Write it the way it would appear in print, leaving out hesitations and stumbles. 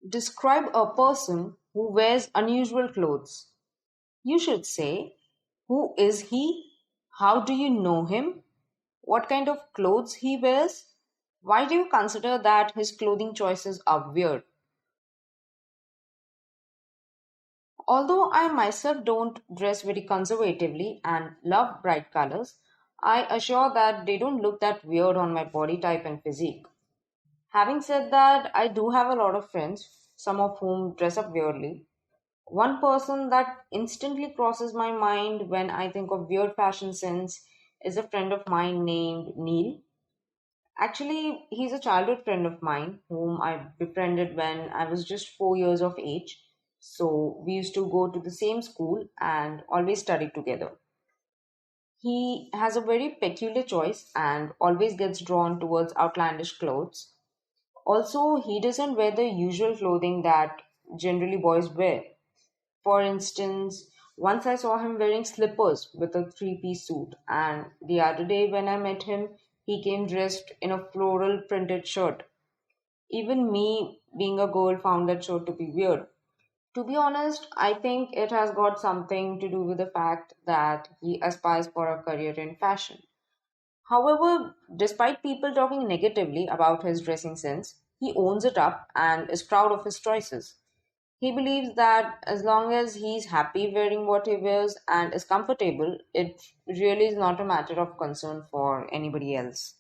Describe a person who wears unusual clothes. You should say, who is he? How do you know him? What kind of clothes he wears? Why do you consider that his clothing choices are weird? Although I myself don't dress very conservatively and love bright colors, I assure that they don't look that weird on my body type and physique. Having said that, I do have a lot of friends, some of whom dress up weirdly. One person that instantly crosses my mind when I think of weird fashion sense is a friend of mine named Neil. Actually, he's a childhood friend of mine whom I befriended when I was just 4 years of age. So we used to go to the same school and always study together. He has a very peculiar choice and always gets drawn towards outlandish clothes. Also, he doesn't wear the usual clothing that generally boys wear. For instance, once I saw him wearing slippers with a three-piece suit, and the other day when I met him, he came dressed in a floral printed shirt. Even me, being a girl, found that shirt to be weird. To be honest, I think it has got something to do with the fact that he aspires for a career in fashion. However, despite people talking negatively about his dressing sense, he owns it up and is proud of his choices. He believes that as long as he's happy wearing what he wears and is comfortable, it really is not a matter of concern for anybody else.